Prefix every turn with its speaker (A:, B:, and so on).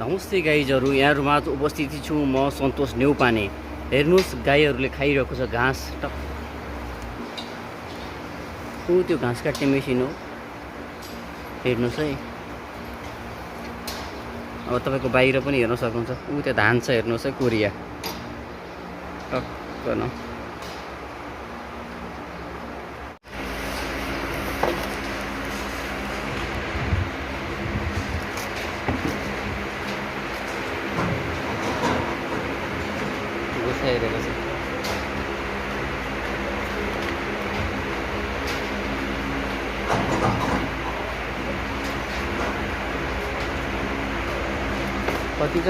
A: नमस्ते गाइजहरू, यहाँहरूमा आज उपस्थिति छु म सन्तोष नेउपाने। हेर्नुहोस् गाईहरूले खाइरहेको छ घाँस। त्यो घाँस काट्ने मेसिन हो, हेर्नुहोस् है। अब तपाईँको बाहिर पनि हेर्न सक्नुहुन्छ। त्यो धान छ, हेर्नुहोस् है, कोरिया टक्क न। घुसाइरहेको छ। कति छ